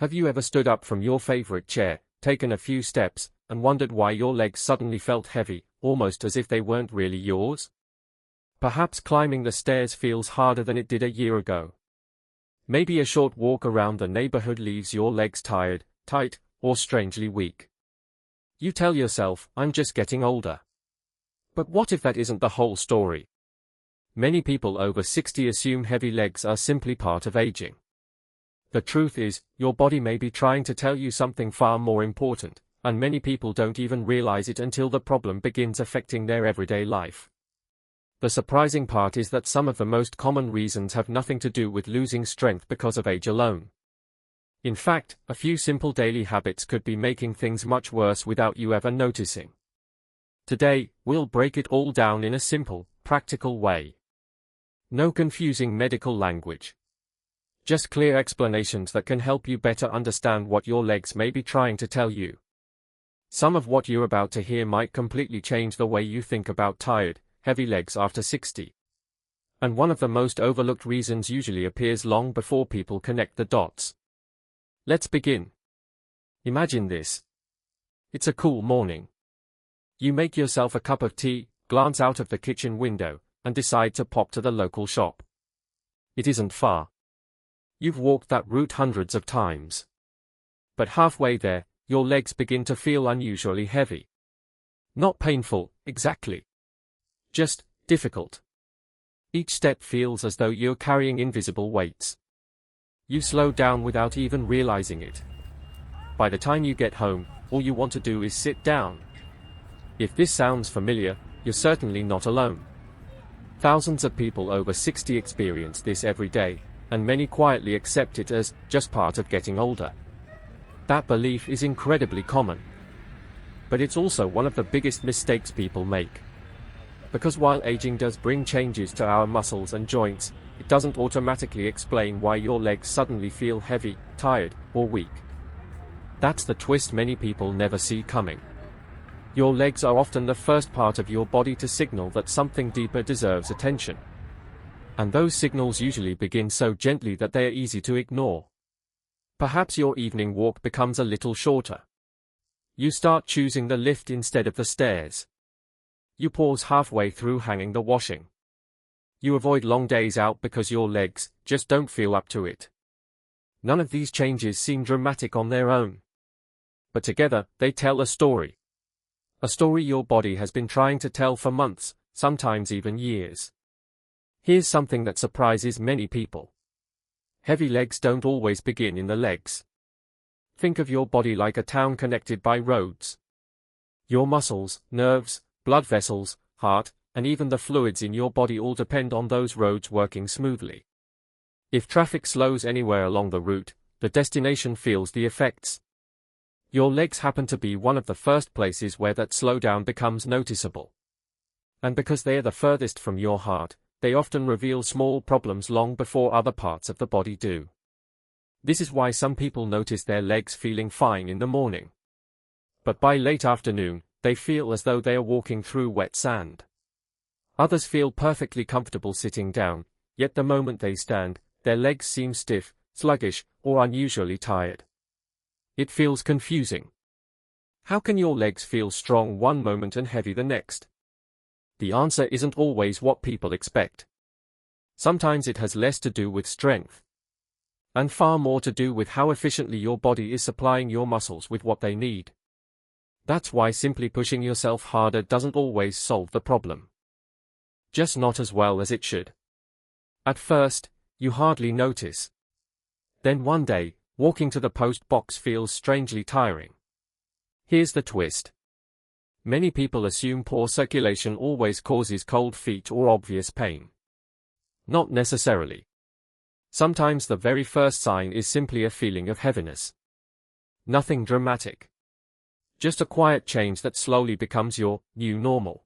Have you ever stood up from your favorite chair, taken a few steps, and wondered why your legs suddenly felt heavy, almost as if they weren't really yours? Perhaps climbing the stairs feels harder than it did a year ago. Maybe a short walk around the neighborhood leaves your legs tired, tight, or strangely weak. You tell yourself, "I'm just getting older." But what if that isn't the whole story? Many people over 60 assume heavy legs are simply part of aging. The truth is, your body may be trying to tell you something far more important, and many people don't even realize it until the problem begins affecting their everyday life. The surprising part is that some of the most common reasons have nothing to do with losing strength because of age alone. In fact, a few simple daily habits could be making things much worse without you ever noticing. Today, we'll break it all down in a simple, practical way. No confusing medical language. Just clear explanations that can help you better understand what your legs may be trying to tell you. Some of what you're about to hear might completely change the way you think about tired, heavy legs after 60. And one of the most overlooked reasons usually appears long before people connect the dots. Let's begin. Imagine this. It's a cool morning. You make yourself a cup of tea, glance out of the kitchen window, and decide to pop to the local shop. It isn't far. You've walked that route hundreds of times. But halfway there, your legs begin to feel unusually heavy. Not painful, exactly. Just difficult. Each step feels as though you're carrying invisible weights. You slow down without even realizing it. By the time you get home, all you want to do is sit down. If this sounds familiar, you're certainly not alone. Thousands of people over 60 experience this every day, and many quietly accept it as just part of getting older. That belief is incredibly common. But it's also one of the biggest mistakes people make. Because while aging does bring changes to our muscles and joints, it doesn't automatically explain why your legs suddenly feel heavy, tired, or weak. That's the twist many people never see coming. Your legs are often the first part of your body to signal that something deeper deserves attention. And those signals usually begin so gently that they are easy to ignore. Perhaps your evening walk becomes a little shorter. You start choosing the lift instead of the stairs. You pause halfway through hanging the washing. You avoid long days out because your legs just don't feel up to it. None of these changes seem dramatic on their own. But together, they tell a story. A story your body has been trying to tell for months, sometimes even years. Here's something that surprises many people. Heavy legs don't always begin in the legs. Think of your body like a town connected by roads. Your muscles, nerves, blood vessels, heart, and even the fluids in your body all depend on those roads working smoothly. If traffic slows anywhere along the route, the destination feels the effects. Your legs happen to be one of the first places where that slowdown becomes noticeable. And because they are the furthest from your heart, they often reveal small problems long before other parts of the body do. This is why some people notice their legs feeling fine in the morning. But by late afternoon, they feel as though they are walking through wet sand. Others feel perfectly comfortable sitting down, yet the moment they stand, their legs seem stiff, sluggish, or unusually tired. It feels confusing. How can your legs feel strong one moment and heavy the next? The answer isn't always what people expect. Sometimes it has less to do with strength, and far more to do with how efficiently your body is supplying your muscles with what they need. That's why simply pushing yourself harder doesn't always solve the problem. Just not as well as it should. At first, you hardly notice. Then one day, walking to the post box feels strangely tiring. Here's the twist. Many people assume poor circulation always causes cold feet or obvious pain. Not necessarily. Sometimes the very first sign is simply a feeling of heaviness. Nothing dramatic. Just a quiet change that slowly becomes your new normal.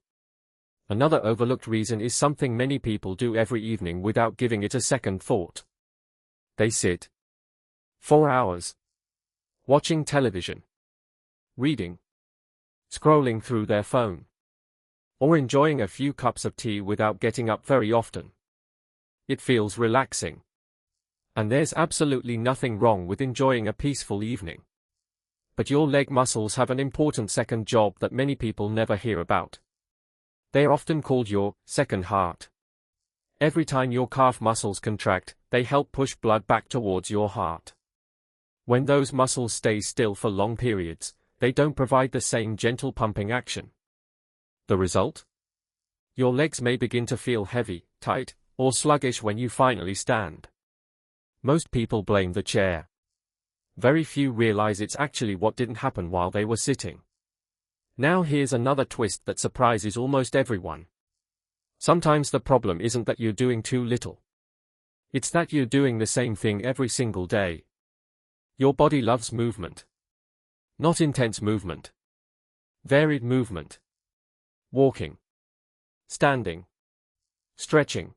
Another overlooked reason is something many people do every evening without giving it a second thought. They sit for hours, watching television, reading, scrolling through their phone, or enjoying a few cups of tea without getting up very often. It feels relaxing. And there's absolutely nothing wrong with enjoying a peaceful evening. But your leg muscles have an important second job that many people never hear about. They are often called your second heart. Every time your calf muscles contract, they help push blood back towards your heart. When those muscles stay still for long periods, they don't provide the same gentle pumping action. The result? Your legs may begin to feel heavy, tight, or sluggish when you finally stand. Most people blame the chair. Very few realize it's actually what didn't happen while they were sitting. Now here's another twist that surprises almost everyone. Sometimes the problem isn't that you're doing too little. It's that you're doing the same thing every single day. Your body loves movement. Not intense movement. Varied movement. Walking. Standing. Stretching.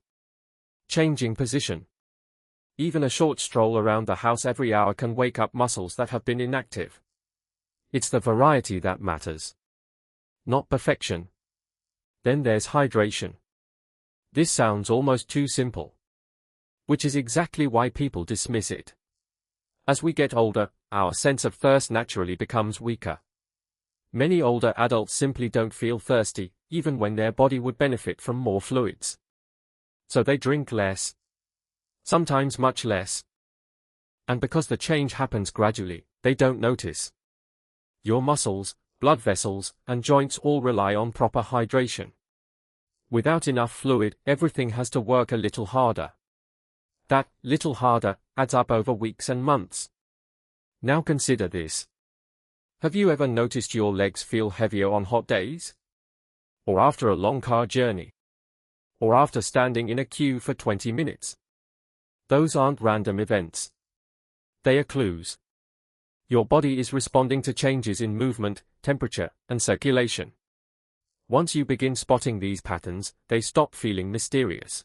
Changing position. Even a short stroll around the house every hour can wake up muscles that have been inactive. It's the variety that matters. Not perfection. Then there's hydration. This sounds almost too simple. Which is exactly why people dismiss it. As we get older, our sense of thirst naturally becomes weaker. Many older adults simply don't feel thirsty, even when their body would benefit from more fluids. So they drink less. Sometimes much less. And because the change happens gradually, they don't notice. Your muscles, blood vessels, and joints all rely on proper hydration. Without enough fluid, everything has to work a little harder. That little harder adds up over weeks and months. Now consider this. Have you ever noticed your legs feel heavier on hot days? Or after a long car journey? Or after standing in a queue for 20 minutes? Those aren't random events. They are clues. Your body is responding to changes in movement, temperature, and circulation. Once you begin spotting these patterns, they stop feeling mysterious.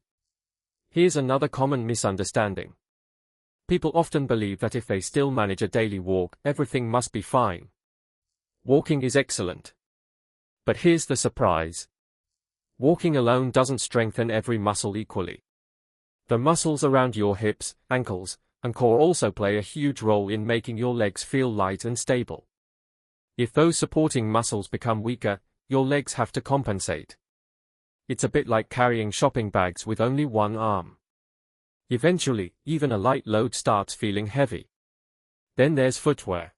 Here's another common misunderstanding. People often believe that if they still manage a daily walk, everything must be fine. Walking is excellent. But here's the surprise. Walking alone doesn't strengthen every muscle equally. The muscles around your hips, ankles, and core also play a huge role in making your legs feel light and stable. If those supporting muscles become weaker, your legs have to compensate. It's a bit like carrying shopping bags with only one arm. Eventually, even a light load starts feeling heavy. Then there's footwear.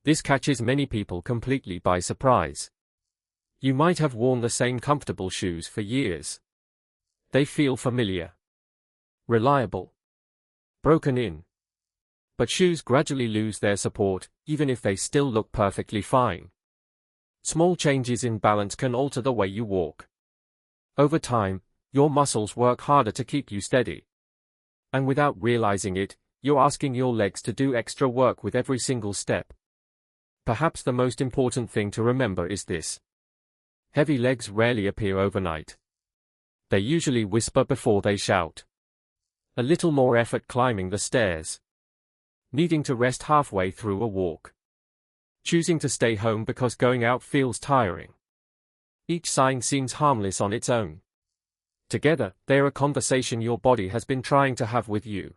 This catches many people completely by surprise. You might have worn the same comfortable shoes for years. They feel familiar. Reliable. Broken in. But shoes gradually lose their support, even if they still look perfectly fine. Small changes in balance can alter the way you walk. Over time, your muscles work harder to keep you steady. And without realizing it, you're asking your legs to do extra work with every single step. Perhaps the most important thing to remember is this. Heavy legs rarely appear overnight. They usually whisper before they shout. A little more effort climbing the stairs. Needing to rest halfway through a walk. Choosing to stay home because going out feels tiring. Each sign seems harmless on its own. Together, they're a conversation your body has been trying to have with you.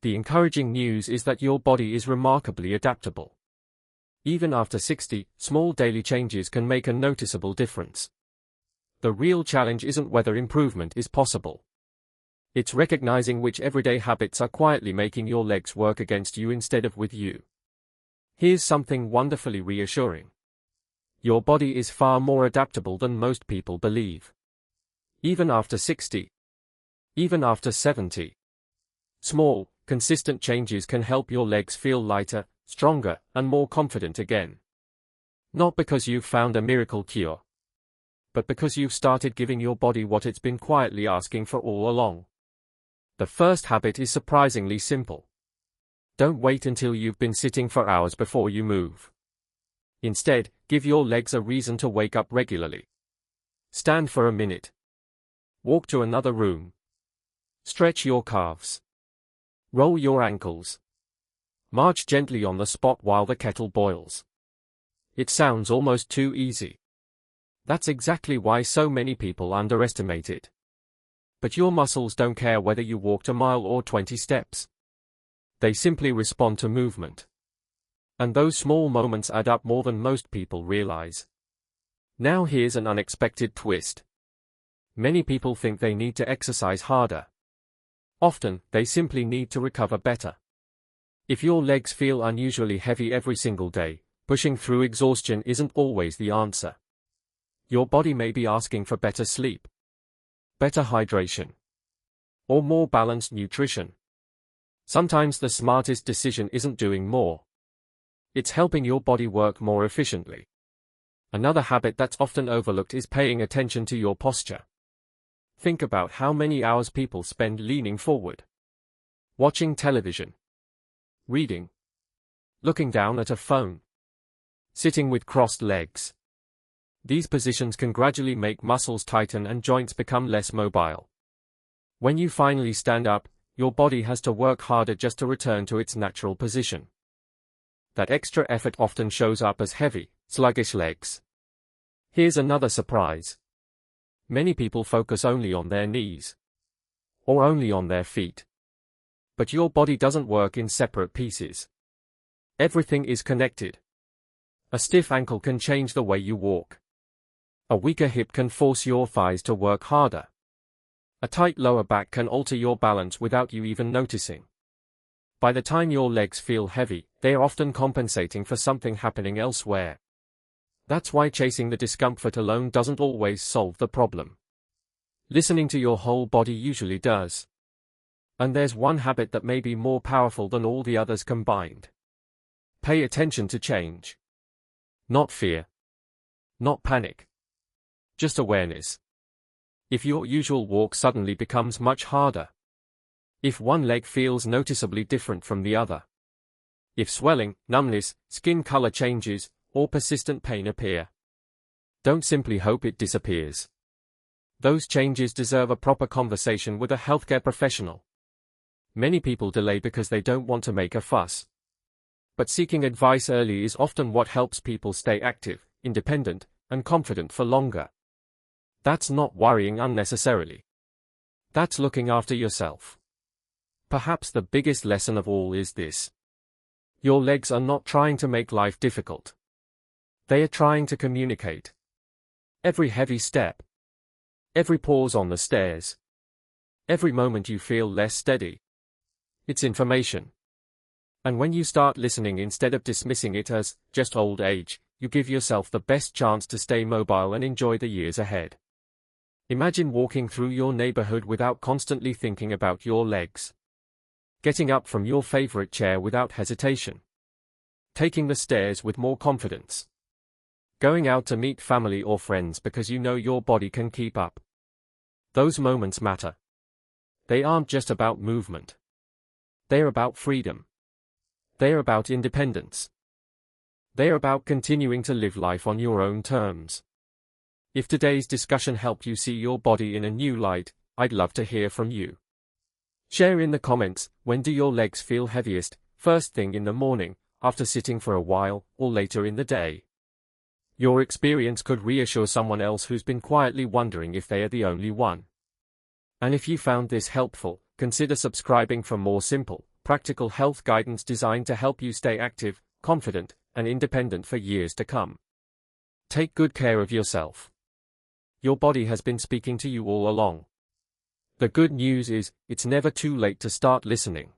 The encouraging news is that your body is remarkably adaptable. Even after 60, small daily changes can make a noticeable difference. The real challenge isn't whether improvement is possible. It's recognizing which everyday habits are quietly making your legs work against you instead of with you. Here's something wonderfully reassuring. Your body is far more adaptable than most people believe. Even after 60. Even after 70. Small, consistent changes can help your legs feel lighter, stronger, and more confident again. Not because you've found a miracle cure, but because you've started giving your body what it's been quietly asking for all along. The first habit is surprisingly simple. Don't wait until you've been sitting for hours before you move. Instead, give your legs a reason to wake up regularly. Stand for a minute. Walk to another room. Stretch your calves. Roll your ankles. March gently on the spot while the kettle boils. It sounds almost too easy. That's exactly why so many people underestimate it. But your muscles don't care whether you walked a mile or 20 steps. They simply respond to movement. And those small moments add up more than most people realize. Now here's an unexpected twist. Many people think they need to exercise harder. Often, they simply need to recover better. If your legs feel unusually heavy every single day, pushing through exhaustion isn't always the answer. Your body may be asking for better sleep, better hydration, or more balanced nutrition. Sometimes the smartest decision isn't doing more. It's helping your body work more efficiently. Another habit that's often overlooked is paying attention to your posture. Think about how many hours people spend leaning forward, watching television, reading, looking down at a phone, sitting with crossed legs. These positions can gradually make muscles tighten and joints become less mobile. When you finally stand up, your body has to work harder just to return to its natural position. That extra effort often shows up as heavy, sluggish legs. Here's another surprise. Many people focus only on their knees, or only on their feet. But your body doesn't work in separate pieces. Everything is connected. A stiff ankle can change the way you walk. A weaker hip can force your thighs to work harder. A tight lower back can alter your balance without you even noticing. By the time your legs feel heavy, they are often compensating for something happening elsewhere. That's why chasing the discomfort alone doesn't always solve the problem. Listening to your whole body usually does. And there's one habit that may be more powerful than all the others combined. Pay attention to change. Not fear. Not panic. Just awareness. If your usual walk suddenly becomes much harder. If one leg feels noticeably different from the other. If swelling, numbness, skin color changes, or persistent pain appear. Don't simply hope it disappears. Those changes deserve a proper conversation with a healthcare professional. Many people delay because they don't want to make a fuss. But seeking advice early is often what helps people stay active, independent, and confident for longer. That's not worrying unnecessarily. That's looking after yourself. Perhaps the biggest lesson of all is this. Your legs are not trying to make life difficult. They are trying to communicate. Every heavy step, every pause on the stairs, every moment you feel less steady. It's information. And when you start listening instead of dismissing it as just old age, you give yourself the best chance to stay mobile and enjoy the years ahead. Imagine walking through your neighborhood without constantly thinking about your legs. Getting up from your favorite chair without hesitation. Taking the stairs with more confidence. Going out to meet family or friends because you know your body can keep up. Those moments matter. They aren't just about movement. They're about freedom. They're about independence. They're about continuing to live life on your own terms. If today's discussion helped you see your body in a new light, I'd love to hear from you. Share in the comments, when do your legs feel heaviest, first thing in the morning, after sitting for a while, or later in the day? Your experience could reassure someone else who's been quietly wondering if they are the only one. And if you found this helpful, consider subscribing for more simple, practical health guidance designed to help you stay active, confident, and independent for years to come. Take good care of yourself. Your body has been speaking to you all along. The good news is, it's never too late to start listening.